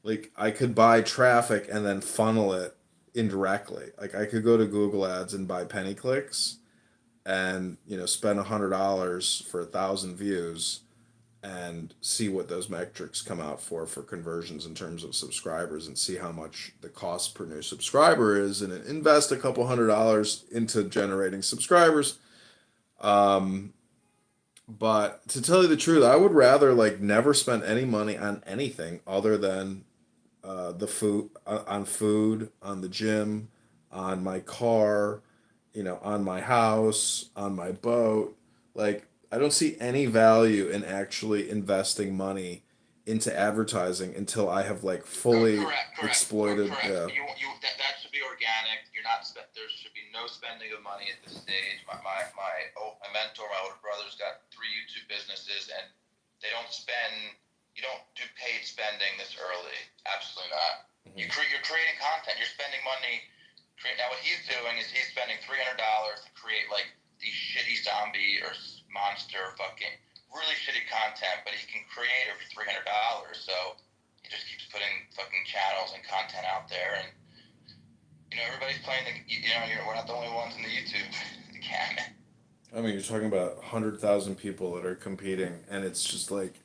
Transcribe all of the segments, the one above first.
Like I could buy traffic and then funnel it indirectly. Like I could go to Google Ads and buy penny clicks and spend $100 for 1,000 views and see what those metrics come out for conversions in terms of subscribers and see how much the cost per new subscriber is and invest a couple $100 into generating subscribers. Um, but to tell you the truth, I would rather like never spend any money on anything other than the food on food, on the gym, on my car, on my house, on my boat. Like I don't see any value in actually investing money into advertising until I have like fully exploited. Correct. Yeah. That should be organic. You're not there should be no spending of money at this stage. My mentor, my older brother's got 3 YouTube businesses, and they don't spend. You don't do paid spending this early. Absolutely not. Mm-hmm. You're creating content. You're spending money. Now what he's doing is he's spending $300 to create like these shitty zombie or monster fucking really shitty content, but he can create it for $300. So he just keeps putting fucking channels and content out there, and everybody's playing the. We're not the only ones in the YouTube gamut. I mean, you're talking about 100,000 people that are competing, and it's just like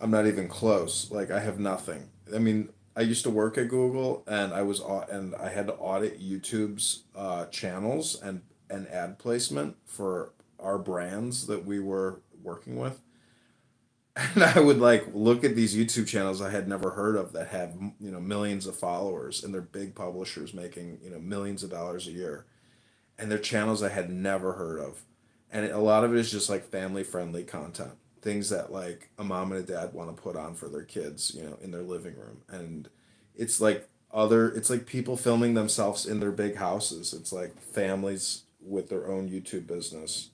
I'm not even close. Like I have nothing. I mean, I used to work at Google, and and I had to audit YouTube's channels and ad placement for our brands that we were working with. And I would like look at these YouTube channels I had never heard of that had millions of followers, and they're big publishers making millions of dollars a year, and they're channels I had never heard of, and a lot of it is just like family friendly content, things that like a mom and a dad want to put on for their kids, in their living room, and it's like people filming themselves in their big houses. It's like families with their own YouTube business,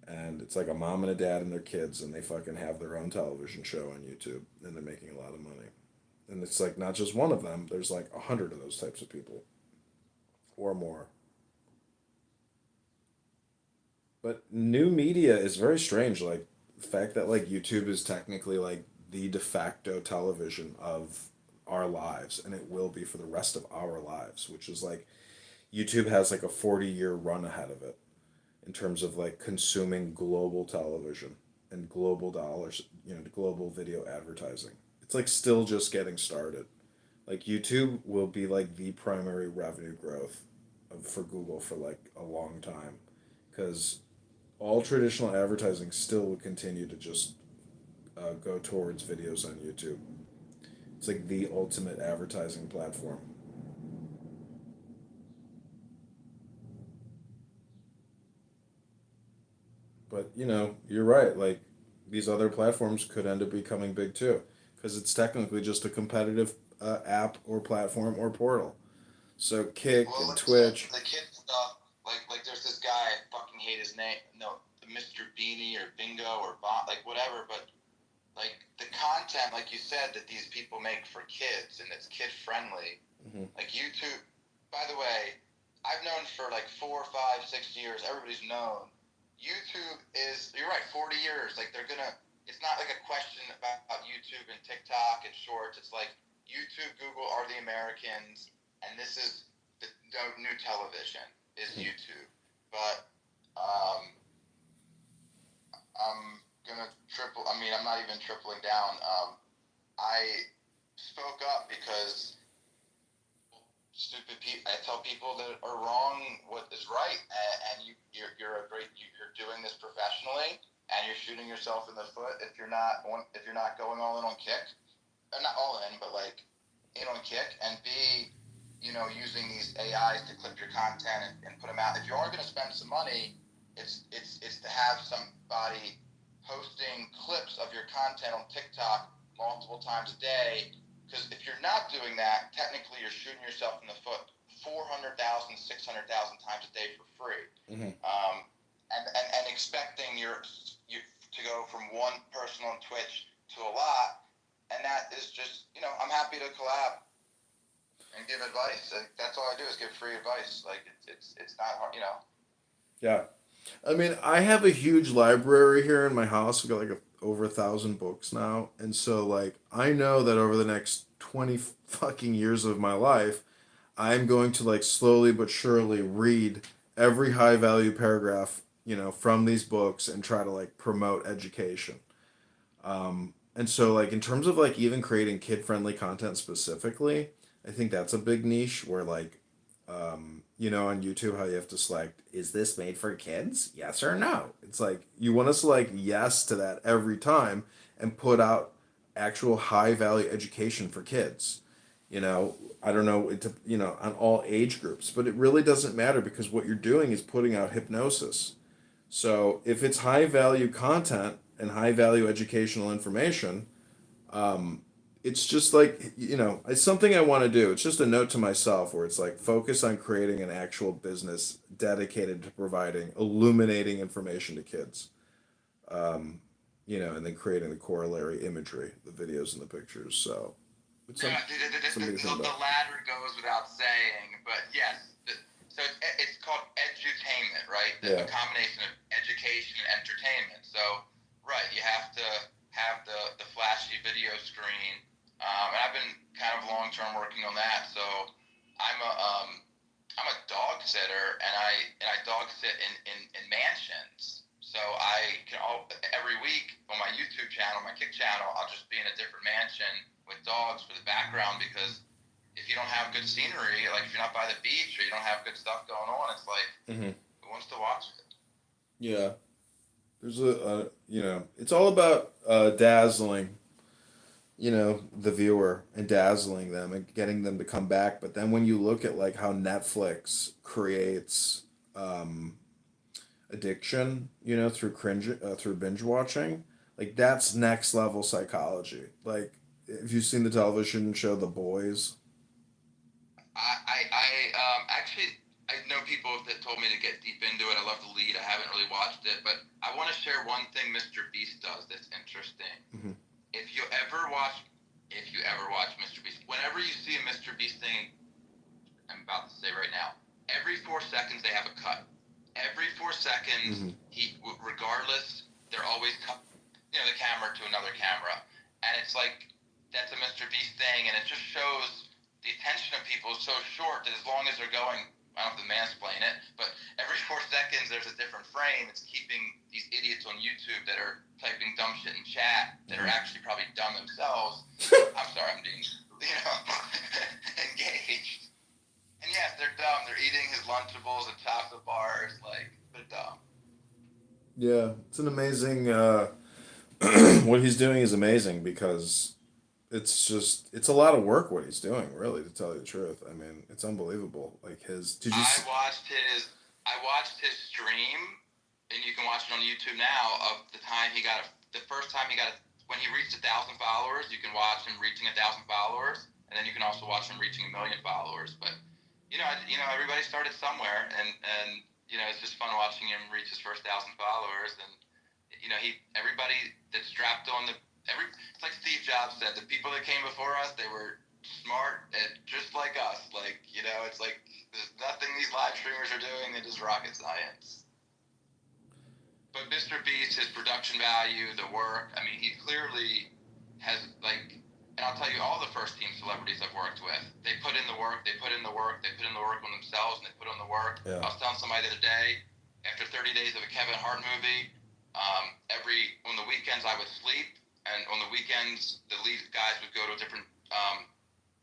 and it's like a mom and a dad and their kids, and they fucking have their own television show on YouTube, and they're making a lot of money. And it's like not just one of them. There's like 100 of those types of people or more. But new media is very strange. Like the fact that like YouTube is technically like the de facto television of our lives, and it will be for the rest of our lives, which is like YouTube has like a 40-year run ahead of it in terms of like consuming global television and global dollars, global video advertising. It's like still just getting started. Like YouTube will be like the primary revenue growth for Google for like a long time because all traditional advertising still would continue to just go towards videos on YouTube. It's like the ultimate advertising platform. But you're right. Like these other platforms could end up becoming big too, because it's technically just a competitive app or platform or portal. So Kick Well, and like I said, Twitch. the kid stuff, like there's this guy, I fucking hate his name. No, Mr. Beanie or Bingo or like whatever, but like the content, like you said, that these people make for kids and it's kid friendly. Mm-hmm. Like YouTube, by the way, I've known for like 4, 5, 6 years. Everybody's known. YouTube is. You're right. 40 years. Like they're gonna. It's not like a question about YouTube and TikTok and Shorts. It's like YouTube, Google are the Americans, and this is the new television is Mm-hmm. YouTube. But um, I'm gonna triple. I mean, I'm not even tripling down. I spoke up because stupid people. I tell people that are wrong what is right, and you're doing this professionally, and you're shooting yourself in the foot if you're not going all in on Kick, not all in, but like in on Kick, and B, using these AIs to clip your content and put them out. If you are going to spend some money, it's to have somebody posting clips of your content on TikTok multiple times a day, because if you're not doing that, technically you're shooting yourself in the foot 400,000, 600,000 times a day for free. Mm-hmm. And expecting you to go from one person on Twitch to a lot. And that is just, I'm happy to collab and give advice. Like, that's all I do is give free advice. Like, it's not hard. Yeah. I mean, I have a huge library here in my house. We've got like over 1,000 books now, and so like I know that over the next 20 fucking years of my life, I'm going to like slowly but surely read every high value paragraph, from these books and try to like promote education. And so like in terms of like even creating kid friendly content specifically, I think that's a big niche where like on YouTube how you have to select, is this made for kids? Yes or no. It's like you want to select yes to that every time and put out actual high value education for kids. I don't know, on all age groups, but it really doesn't matter because what you're doing is putting out hypnosis. So if it's high value content and high value educational information, it's just like, it's something I want to do. It's just a note to myself where it's like focus on creating an actual business dedicated to providing illuminating information to kids. And then creating the corollary imagery, the videos and the pictures. So it's Yeah, something to think the about. latter goes without saying, but yes. So it's called edutainment, right? A Yeah. combination of education and entertainment. So, right, you have to have the flashy video screen. And I've been kind of long term working on that. So I'm a um, I'm a dog sitter, and I dog sit in mansions. So I can every week on my YouTube channel, my Kick channel, I'll just be in a different mansion with dogs for the background because if you don't have good scenery, like if you're not by the beach or you don't have good stuff going on, it's like Hmm. who wants to watch it? Yeah. There's it's all about dazzling, the viewer and dazzling them and getting them to come back. But then when you look at like how Netflix creates um, addiction, through binge watching, like that's next level psychology. Like, have you seen the television show The Boys? Actually, I know people that told me to get deep into it. I love the lead. I haven't really watched it, but I want to share one thing Mr. Beast does that's interesting. Hmm. If you ever watch, if you ever watch Mr. Beast, whenever you see a Mr. Beast thing, I'm about to say right now, every 4 seconds they have a cut. Every 4 seconds, Hmm. regardless, they're always cut, the camera to another camera, and it's like that's a Mr. Beast thing, and it just shows the attention of people is so short that as long as they're going, I don't have to mansplain it, but every 4 seconds there's a different frame. It's keeping these idiots on YouTube that are typing dumb shit in chat that are actually probably dumb themselves. I'm sorry, I'm being, engaged. And yes, they're dumb. They're eating his Lunchables and chocolate bars. Like, they're dumb. Yeah, it's an amazing. What he's doing is amazing because it's a lot of work what he's doing. Really, to tell you the truth, I mean, it's unbelievable. Like his, did you? I watched his stream, and you can watch it on YouTube now. Of the time he got the first time he got when he reached 1,000 followers, you can watch him reaching 1,000 followers, and then you can also watch him reaching 1,000,000 followers. But everybody started somewhere, and it's just fun watching him reach his first 1,000 followers, and everybody that strapped on it's like Steve Jobs said, the people that came before us, they were smart and just like us. Like, it's like there's nothing these live streamers are doing. It is rocket science. But Mr. Beast, his production value, the work, I mean, he clearly has, like, and I'll tell you, all the first team celebrities I've worked with, they put in the work, they put in the work, they put in the work on themselves, and they put on the work. Yeah. I was telling somebody the other day, after 30 days of a Kevin Hart movie, on the weekends I would sleep, and on the weekends the lead guys would go to a different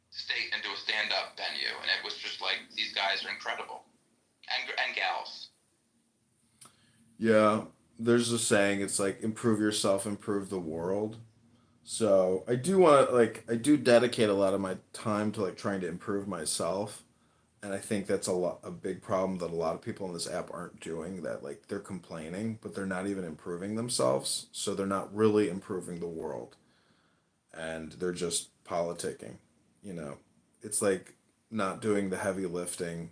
state and do a stand-up venue, and it was just like these guys are incredible, and gals. Yeah, there's a saying. It's like improve yourself, improve the world. So I do want to I do dedicate a lot of my time to like trying to improve myself, and I think that's a big problem that a lot of people on this app aren't doing. That like they're complaining, but they're not even improving themselves. So they're not really improving the world, and they're just politicking. You know, it's like not doing the heavy lifting,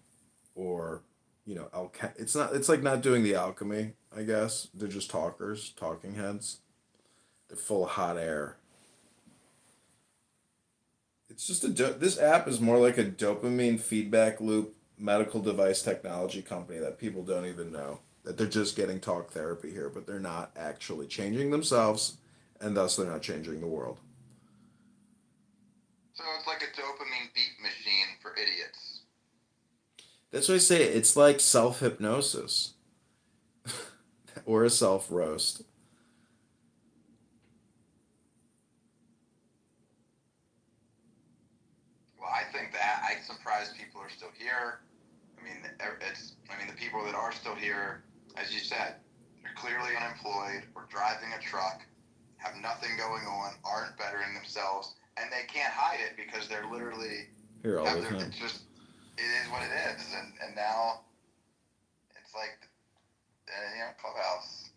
or it's not. It's like not doing the alchemy. I guess they're just talkers, talking heads. They're full of hot air. It's just this app is more like a dopamine feedback loop medical device technology company that people don't even know. that they're just getting talk therapy here, but they're not actually changing themselves, and thus they're not changing the world. So it's like a dopamine beat machine for idiots. That's why I say it's like self hypnosis or a self roast. Well, I think that I'm surprised people are still here. I mean, the people that are still here, as you said, they're clearly unemployed or driving a truck, have nothing going on, aren't bettering themselves, and they can't hide it because they're literally Here all the time. it's just, it is what it is, and now it's like, clubhouse,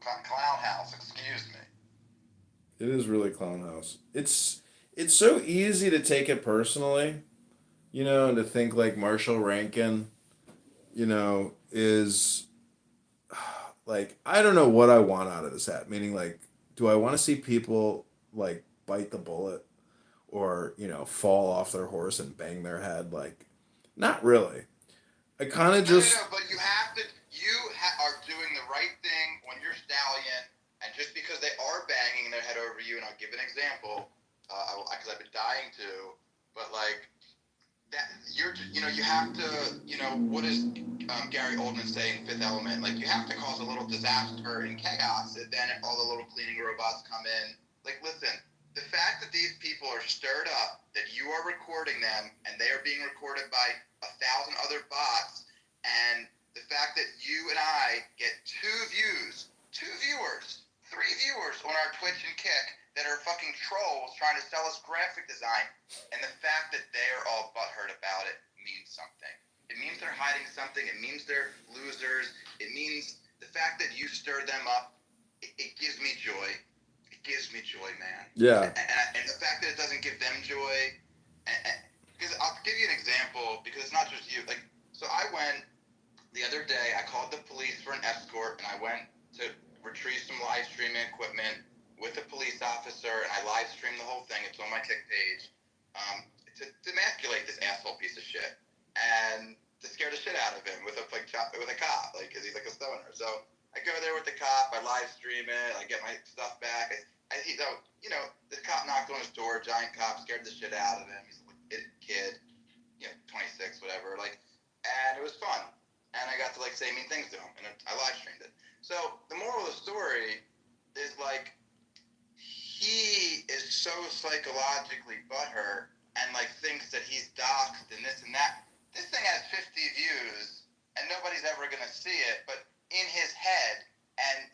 clown house, excuse me. It is really clown house. It's so easy to take it personally, and to think like Marshall Rankin, is like I don't know what I want out of this hat. Meaning like, do I want to see people like bite the bullet or fall off their horse and bang their head? Like, not really. I kind of just No, but are doing the right thing when you're stallion, and just because they are banging their head over you, and I'll give an example, because I've been dying to, but like that, you have to, what does Gary Oldman say in Fifth Element? Like, you have to cause a little disaster and chaos, and then all the little cleaning robots come in. Like, listen, the fact that these people are stirred up, that you are recording them, and they are being recorded by 1,000 other bots, and the fact that you and I get 2 viewers, 3 viewers on our Twitch and Kick that are fucking trolls trying to sell us graphic design, and the fact that they are all butthurt about it means something. It means they're hiding something. It means they're losers. It means the fact that you stir them up, it gives me joy. It gives me joy, man. yeah. And the fact that it doesn't give them joy, because I'll give you an example, because it's not just you. Like, so I went the other day, I called the police for an escort, and I went to retrieve some live streaming equipment with a police officer, and I live streamed the whole thing. It's on my Kick page, to emasculate this asshole piece of shit, and to scare the shit out of him with a cop, like, because he's like a stoner. So I go there with the cop, I live stream it, I get my stuff back. The cop knocked on his door, giant cop, scared the shit out of him. He's a kid, 26, whatever, like, and it was fun. And I got to like say mean things to him, and I live streamed it. So the moral of the story is like, he is so psychologically butthurt and like thinks that he's doxxed and this and that. This thing has 50 views and nobody's ever gonna see it, but in his head and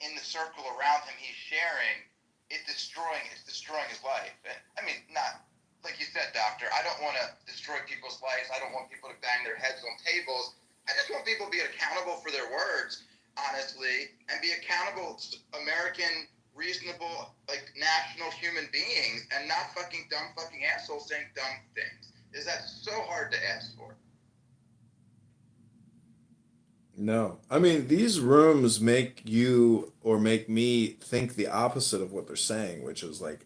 in the circle around him he's sharing, it's destroying his life. And I mean, not like you said, doctor, I don't want to destroy people's lives. I don't want people to bang their heads on tables. I just want people to be accountable for their words, honestly, and be accountable American, reasonable, like, national human beings, and not fucking dumb fucking assholes saying dumb things. Is that so hard to ask for? No. I mean, these rooms make you or make me think the opposite of what they're saying, which is like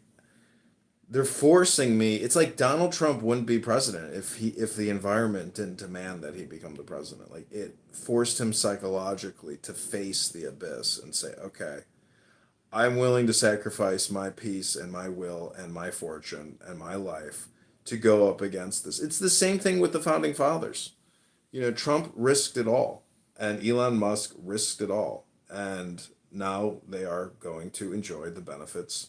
they're forcing me. It's like Donald Trump wouldn't be president if the environment didn't demand that he become the president. Like it forced him psychologically to face the abyss and say, "Okay, I'm willing to sacrifice my peace and my will and my fortune and my life to go up against this." It's the same thing with the founding fathers. Trump risked it all, and Elon Musk risked it all, and now they are going to enjoy the benefits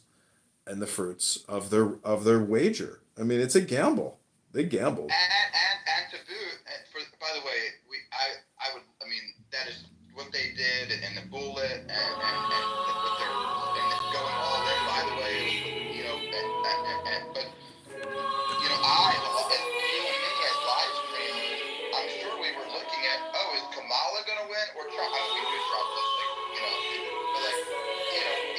and the fruits of their wager. I mean, it's a gamble. They gambled. And to boot, by the way, I mean, that is what they did, and the bullet, and what they're and going all in. By the way, but and you and me as live streamers, I'm sure we were looking at, is Kamala gonna win or Trump? I mean, we knew Trump was but like,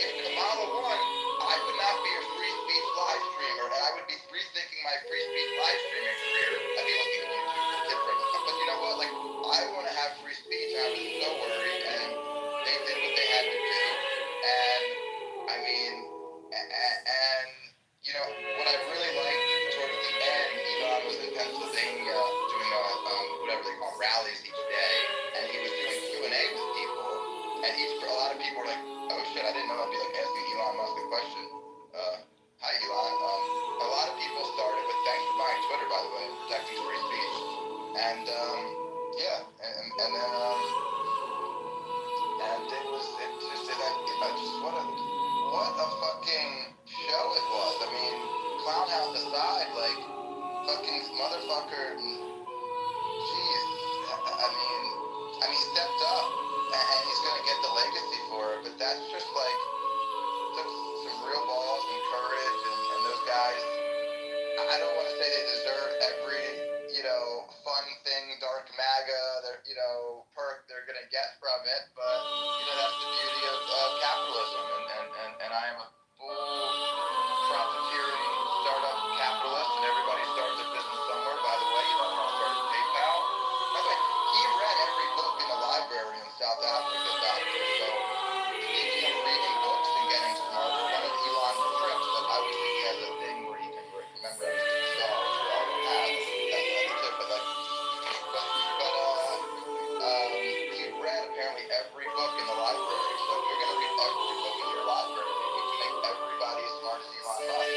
if Kamala won, I would not be a free speech live streamer, and I would be rethinking my free speech live streaming career. I'd be looking at YouTube different. But you know what? Like, I want to have free speech. I was so worried, and they did what they had to do. And I mean, and what I really liked towards the end, Elon was in Pennsylvania doing whatever they call rallies each day, and he was doing Q&A aside, like, fucking motherfucker, jeez, he stepped up, and he's gonna get the legacy for it, but that's just, like, took some real balls and courage, and those guys, I don't want to say they deserve every, fun thing, dark MAGA, perk they're gonna get from it, but, that's the beauty of capitalism, and I am a full profiteering startup capitalist, and everybody starts a business somewhere. By the way, you don't want to start at PayPal. By the way, he read every book in the library in South Africa, doctor. So speaking of reading books and getting smarter, one of Elon's trips, like obviously he has a thing where he can remember everything he saw, which we all don't have. That's another tip, he read apparently every book in the library. So if you're going to read every book in your library, you can make everybody as smart as Elon Musk.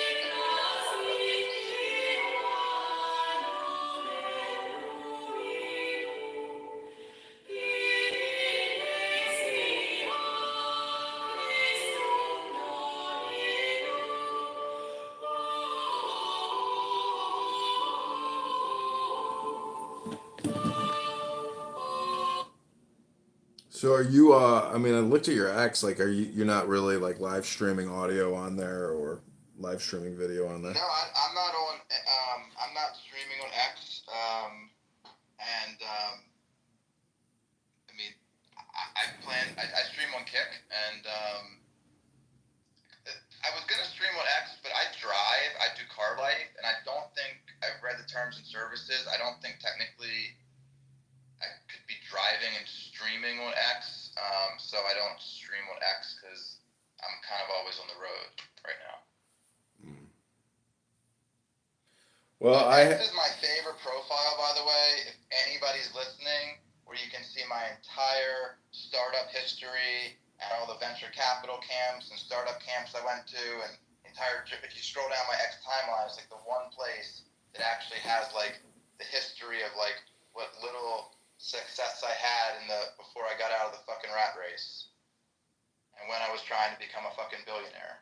So are you? I mean, I looked at your X. Like, you're not really like live streaming audio on there or live streaming video on there? No, I'm not on. I'm not streaming on X. And I mean, I stream on Kick, and I was gonna stream on X, but I drive. I do car life, and I don't think I've read the terms and services. I don't think technically I could be driving and streaming on X. So I don't stream on X because I'm kind of always on the road right now. Well, This is my favorite profile, by the way. If anybody's listening, where you can see my entire startup history and all the venture capital camps and startup camps I went to, and if you scroll down my X timeline, it's like the one place that actually has like the history of like what little success I had before I got out of the fucking rat race, and when I was trying to become a fucking billionaire.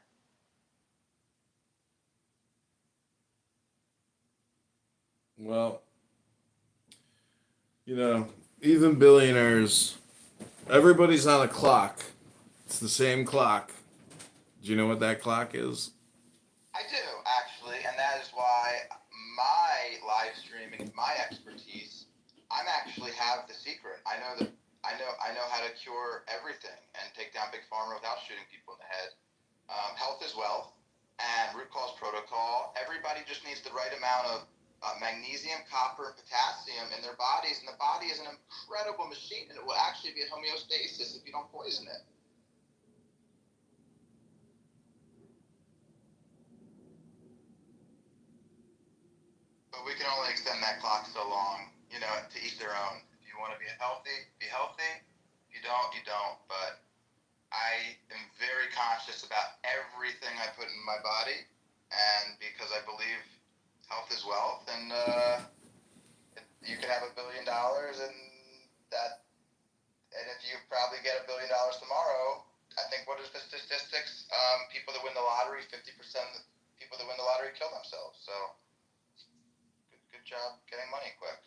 well, even billionaires, everybody's on a clock. It's the same clock. Do you know what that clock is? I do, actually, and that is why my live streaming, my expertise, I'm actually have the secret. I know how to cure everything and take down big pharma without shooting people in the head. Health is wealth, and root cause protocol. Everybody just needs the right amount of magnesium, copper, and potassium in their bodies, and the body is an incredible machine, and it will actually be at homeostasis if you don't poison it. But we can only extend that clock so long, to each their own. If you want to be healthy, be healthy. If you don't, you don't. But I am very conscious about everything I put in my body, and because I believe health is wealth, and you can have $1 billion, and if you probably get $1 billion tomorrow, I think what is the statistics? People that win the lottery, 50% of the people that win the lottery kill themselves. So good job getting money quick.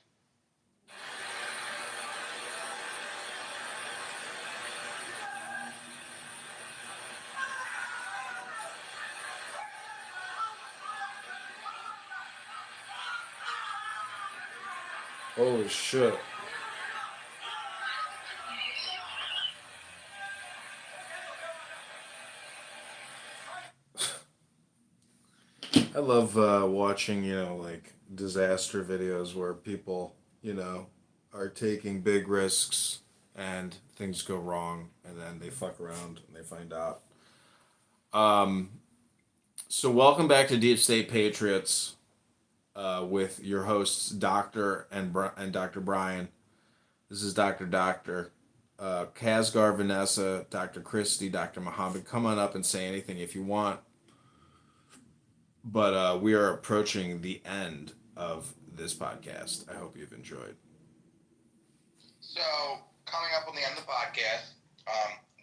Holy shit. I love watching, like disaster videos where people, are taking big risks and things go wrong and then they fuck around and they find out. So welcome back to Deep State Patriots with your hosts, Dr. and Dr. Brian. This is Dr. Kazgar, Vanessa, Dr. Christy, Dr. Muhammad. Come on up and say anything if you want. But we are approaching the end of this podcast. I hope you've enjoyed. So, coming up on the end of the podcast,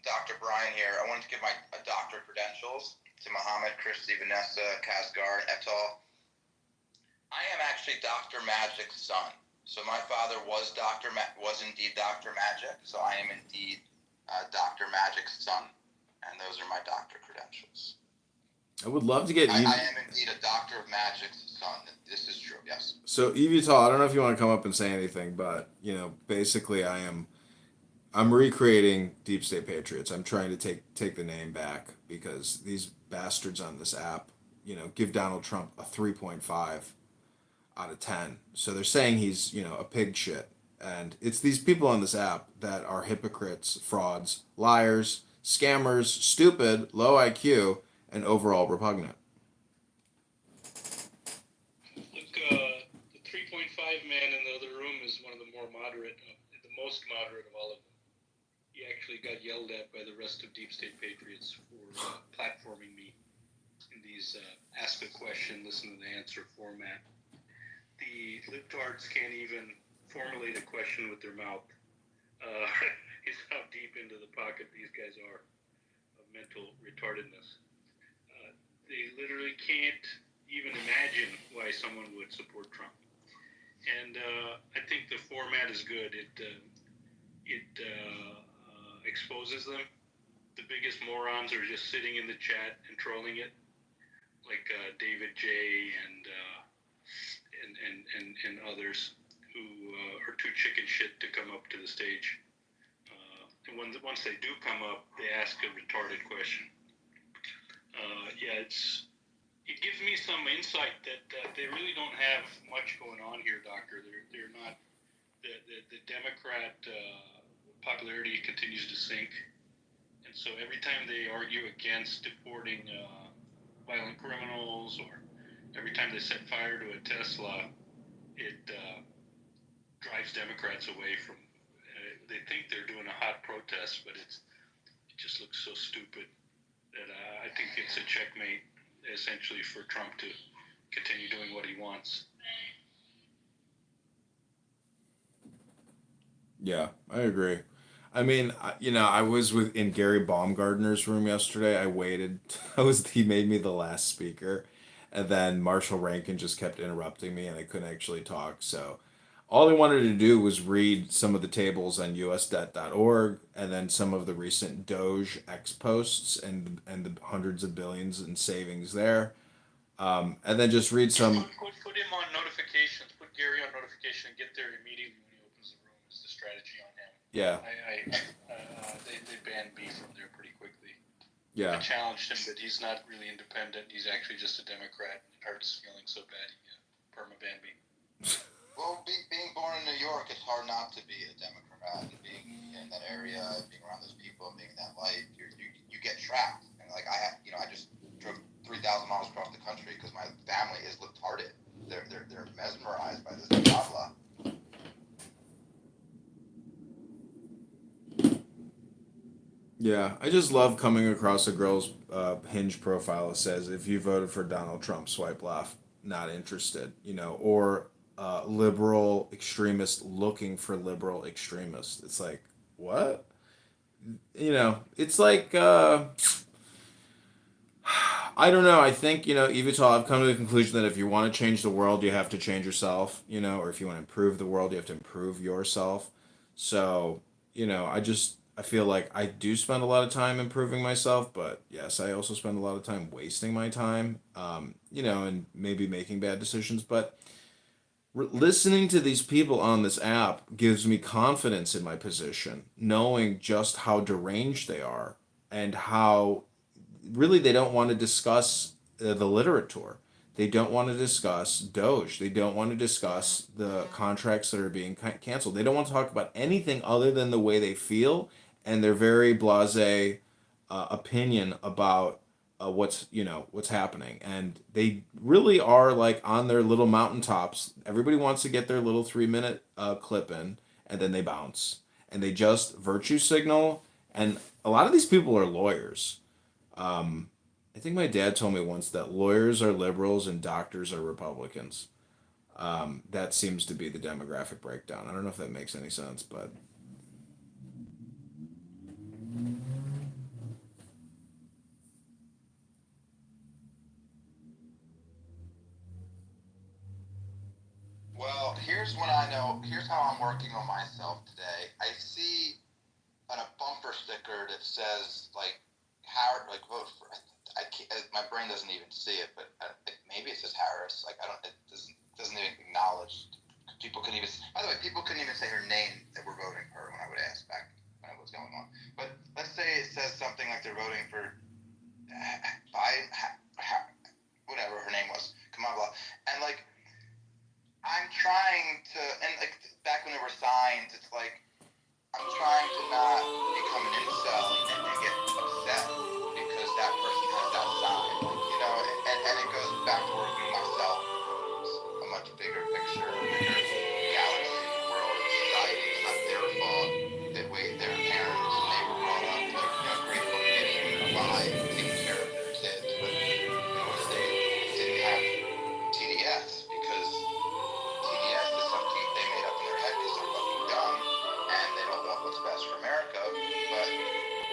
Dr. Brian here. I wanted to give my doctor credentials to Muhammad, Christy, Vanessa, Kazgar, et al. actually Dr. Magic's son. So my father was was indeed Dr. Magic. So I am indeed Dr. Magic's son, and those are my doctor credentials. I would love to get I am indeed a Doctor of Magic's son. This is true. Yes. So Evital, I don't know if you want to come up and say anything, but basically I'm recreating Deep State Patriots. I'm trying to take the name back because these bastards on this app, give Donald Trump a 3.5 out of 10. So they're saying he's, a pig shit. And it's these people on this app that are hypocrites, frauds, liars, scammers, stupid, low IQ, and overall repugnant. Look, the 3.5 man in the other room is one of the more moderate, the most moderate of all of them. He actually got yelled at by the rest of Deep State Patriots for platforming me in these ask a question, listen to the answer format. The libtards can't even formulate a question with their mouth. Is how deep into the pocket these guys are of mental retardedness. They literally can't even imagine why someone would support Trump. And I think the format is good. It exposes them. The biggest morons are just sitting in the chat and trolling it, like David J. and others who are too chicken shit to come up to the stage. And once they do come up, they ask a retarded question. It gives me some insight that they really don't have much going on here, Doctor. They're not the Democrat popularity continues to sink, and so every time they argue against deporting violent criminals, or every time they set fire to a Tesla, it drives Democrats away from. They think they're doing a hot protest, but it just looks so stupid that I think it's a checkmate, essentially, for Trump to continue doing what he wants. Yeah, I agree. I mean, I was in Gary Baumgartner's room yesterday. I waited. He made me the last speaker, and then Marshall Rankin just kept interrupting me, and I couldn't actually talk. So, all I wanted to do was read some of the tables on usdebt.org, and then some of the recent Doge X posts and the hundreds of billions in savings there, and then just read some. Put him on notifications. Put Gary on notification and get there immediately when he opens the room. Is the strategy on him? Yeah. They banned me from there pretty quickly. Yeah. I challenged him, but he's not really independent. He's actually just a Democrat. It hurts feeling so bad he perma-banned me. Well, being born in New York, it's hard not to be a Democrat. And being in that area, being around those people, and being in that life, you get trapped. And like I just drove 3,000 miles across the country because my family is retarded. They're mesmerized by this blah blah. Yeah, I just love coming across a girl's Hinge profile that says, if you voted for Donald Trump, swipe left, not interested, or liberal extremist looking for liberal extremists. It's like, what? It's like, I don't know. I think, Evital, I've come to the conclusion that if you want to change the world, you have to change yourself, or if you want to improve the world, you have to improve yourself. So, I feel like I do spend a lot of time improving myself, but yes, I also spend a lot of time wasting my time, and maybe making bad decisions. But listening to these people on this app gives me confidence in my position, knowing just how deranged they are and how really they don't want to discuss the literature. They don't want to discuss Doge. They don't want to discuss the contracts that are being canceled. They don't want to talk about anything other than the way they feel and their very blasé opinion about what's happening. And they really are like on their little mountaintops. Everybody wants to get their little 3-minute clip in, and then they bounce. And they just virtue signal. And a lot of these people are lawyers. I think my dad told me once that lawyers are liberals and doctors are Republicans. That seems to be the demographic breakdown. I don't know if that makes any sense, but Well, here's what I know. Here's how I'm working on myself today. I see on a bumper sticker that says like Howard, like vote for. I can't, my brain doesn't even see it, but maybe it says Harris. Like I don't. It doesn't even acknowledge. People couldn't even. By the way, people couldn't even say her name that were voting for her when I would ask back when it was going on. But let's say it says something like they're voting for Biden, whatever her name was, Kamala, and like I'm trying to, and like back when there were signs, it's like I'm trying to not become an incel and get upset because that person has that sign, like, you know, and it goes back to working with myself. It's a much bigger picture, a bigger galaxy, world, and society. It's not their fault that their parents and they were brought up like, you know, grateful and getting by and taking care of their kids, but you know, they didn't have TDS because TDS is something they made up in their head because they're fucking dumb and they don't want what's best for America. But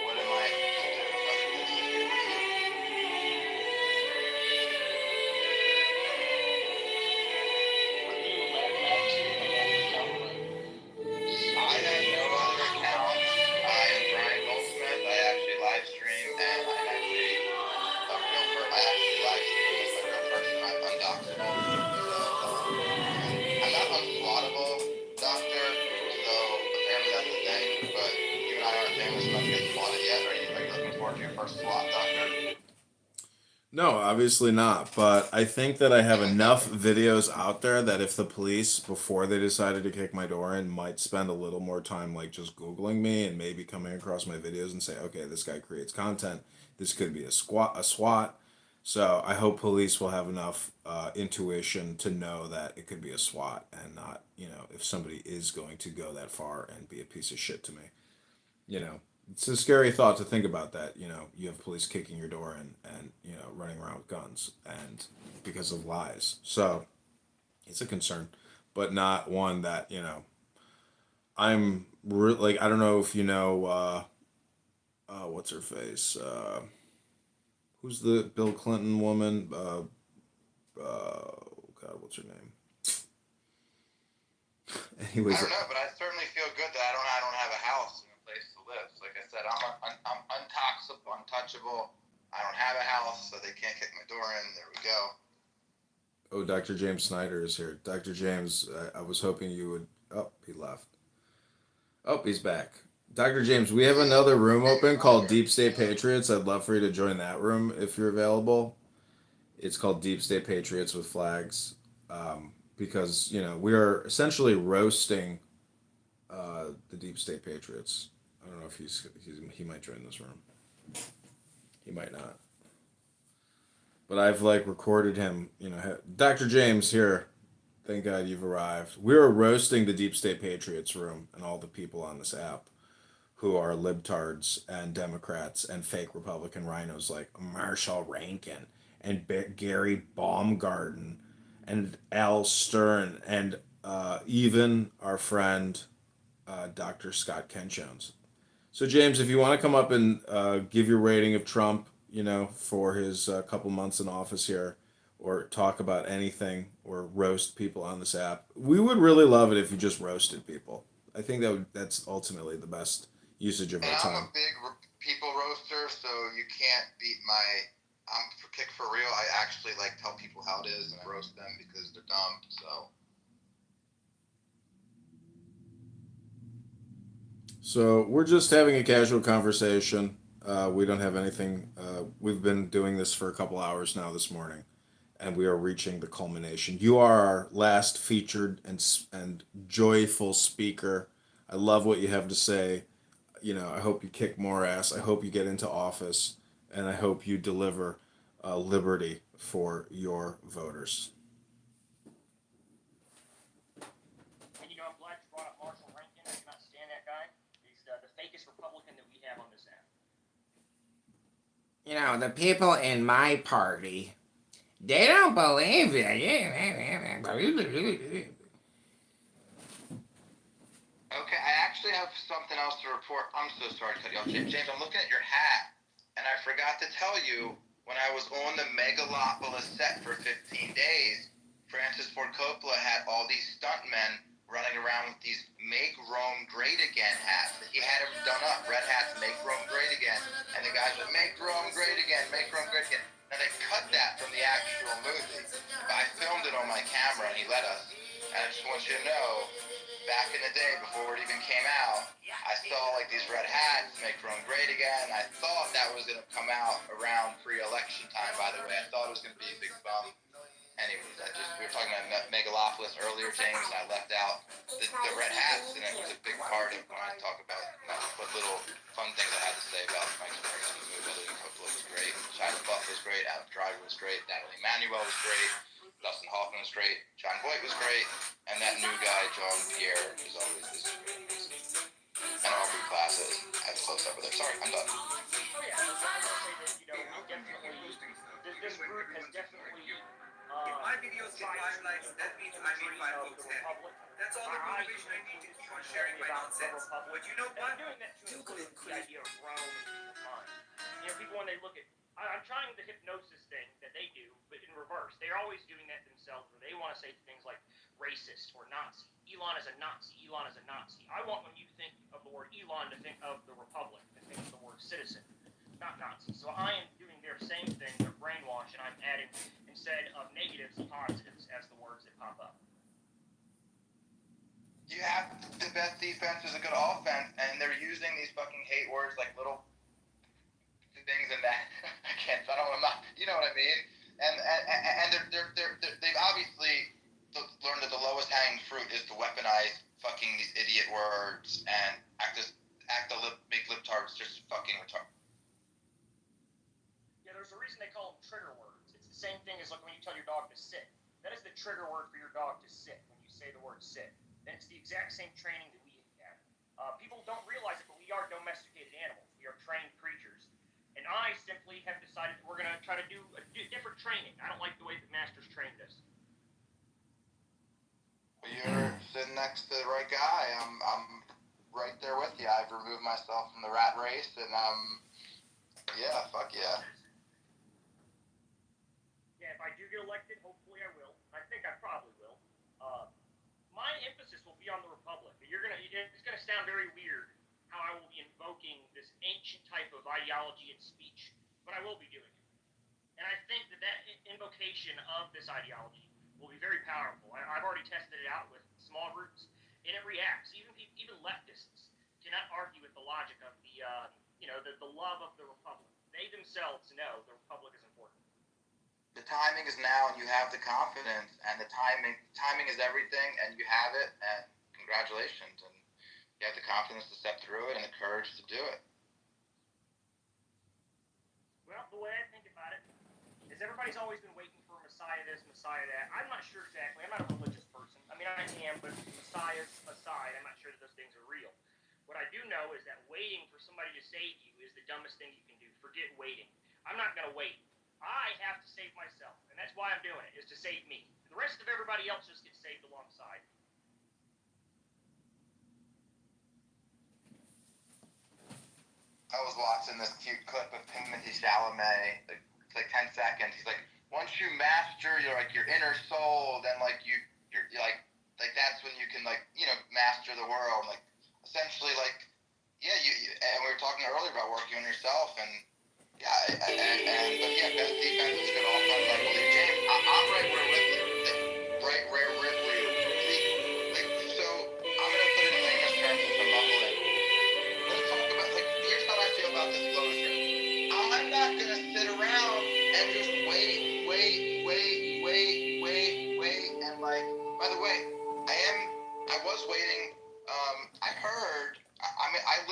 what am I to do other than sit here with you? Are you Mad Max or on that account, Brian? I have no other accounts. I am Brian Goldsmith. I actually live stream and I'm actually a real person. I actually live stream as my real person. I'm undoxable. So, I'm not unswattable, doctor. So apparently that's a thing. But you and I aren't famous enough to get swatted yet. Are you looking forward to your first swat, doctor? No, obviously not. But I think that I have enough videos out there that if the police, before they decided to kick my door in, might spend a little more time like just Googling me and maybe coming across my videos and say, okay, this guy creates content. This could be a SWAT. So I hope police will have enough intuition to know that it could be a SWAT and not, you know, if somebody is going to go that far and be a piece of shit to me. You know, it's a scary thought to think about that. You know, you have police kicking your door in and, you know, running around with guns and because of lies. So it's a concern, but not one that, you know, like, I don't know if you know, what's her face? Who's the Bill Clinton woman? God, what's her name? I Anyways, don't know, but I certainly feel good that I don't have a house and a place to live. So like I said, I'm untoxable, untouchable. I don't have a house, so they can't kick my door in. There we go. oh, Dr. James Snyder is here. Dr. James, I was hoping you would. Oh, he left. Oh, he's back. Dr. James, we have another room open called Deep State Patriots. I'd love for you to join that room if you're available. It's called Deep State Patriots with Flags. Because, you know, we are essentially roasting the Deep State Patriots. I don't know if he might join this room. He might not. But I've like recorded him, you know, Dr. James here. Thank God you've arrived. We are roasting the Deep State Patriots room and all the people on this app who are libtards and Democrats and fake Republican rhinos like Marshall Rankin and Gary Baumgarten and Al Stern and even our friend Dr. Scott Kent Jones. So, James, if you want to come up and give your rating of Trump, you know, for his couple months in office here, or talk about anything, or roast people on this app, we would really love it if you just roasted people. I think that's ultimately the best usage of And our I'm time. a big people roaster, so you can't beat my. I'm for kick for real. I actually like tell people how it is and I roast them because they're dumb. So So we're just having a casual conversation. We don't have anything. We've been doing this for a couple hours now this morning, and we are reaching the culmination. You are our last featured and joyful speaker. I love what you have to say. You know, I hope you kick more ass. I hope you get into office, and I hope you deliver liberty for your voters. And you know, I'm glad you brought up Marshall Rankin. I cannot stand that guy. He's the fakest Republican that we have on this app. You know, the people in my party, they don't believe it. okay, I actually have something else to report. I'm so sorry to cut you off, James. James, I'm looking at your hat, and I forgot to tell you when I was on the Megalopolis set for 15 days. Francis Ford Coppola had all these camera, and he let us. And I just want you to know, back in the day, before it even came out, I saw like these red hats make Rome great again. I thought that was gonna come out around pre-election time. By the way, I thought it was gonna be a big bump. Anyways, we were talking about Megalopolis earlier, James, and I left out the red hats, and it was a big part of when I talk about what little fun things I had to say about my experience in the movie. Lily Coppola was great, Shia LaBeouf was great, Adam Driver was great, Natalie Emmanuel was great, Dustin Hoffman was great, John Voight was great, and that new guy, John Pierre, is always this great. And Aubrey Plaza has a close up with her. Sorry, I'm done. Oh yeah, I was gonna say that, we definitely, this group has definitely, If my videos get limelight, that means I made 5 votes then. That's all the motivation I need to keep on sharing my nonsense. But you know what? I'm doing that to include the idea of Rome in people's minds. People when they look at, I'm trying the hypnosis thing that they do, but in reverse. They're always doing that themselves, where they want to say things like racist or Nazi. Elon is a Nazi. Elon is a Nazi. I want when you think of the word Elon to think of the Republic, to think of the word citizen, not Nazi. So I am doing their same thing, their brainwash, and I'm adding, instead of negatives, positives as the words that pop up. You have the best defense is a good offense, and they're using these fucking hate words like little things and that. I can't. I don't. I'm not. You know what I mean? And they've obviously learned that the lowest hanging fruit is to weaponize fucking these idiot words and make libtards just fucking retard. Yeah, there's a reason they call them trigger words. It's the same thing as like when you tell your dog to sit. That is the trigger word for your dog to sit when you say the word sit. And it's the exact same training that we have. People don't realize it, but we are domesticated animals. We are trained creatures. And I simply have decided that we're going to try to do a different training. I don't like the way that Masters trained us. Well, you're sitting next to the right guy. I'm right there with you. I've removed myself from the rat race, and yeah, fuck yeah. Yeah, if I do get elected, hopefully I will. I think I probably will. My emphasis will be on the Republic. It's gonna sound very weird how I will be invoking this ancient type of ideology and speech, but I will be doing it. And I think that invocation of this ideology will be very powerful. I've already tested it out with small groups, and it reacts. Even leftists cannot argue with the logic of the love of the Republic. They themselves know the Republic is important. The timing is now, and you have the confidence, and the timing is everything, and you have it, and congratulations, and you have the confidence to step through it and the courage to do it. Well, the way I think about it is everybody's always been waiting for Messiah this, Messiah that. I'm not sure exactly. I'm not a religious person. I mean, I am, but Messiahs aside, I'm not sure that those things are real. What I do know is that waiting for somebody to save you is the dumbest thing you can do. Forget waiting. I'm not going to wait. I have to save myself, and that's why I'm doing it, is to save me. The rest of everybody else just gets saved alongside. I was watching this cute clip of Timothée Chalamet, like 10 seconds. He's like, once you master your inner soul, then you're like that's when you can master the world. Like essentially yeah, and we were talking earlier about working on yourself and. Yeah, but best defense is good offense. I believe James. I'm right where with you. Right where with you. See, so I'm gonna put it in layman's terms since I'm mumbling. Let's talk about here's how I feel about disclosure. I'm not gonna sit around and just wait, and by the way, I was waiting. I heard. I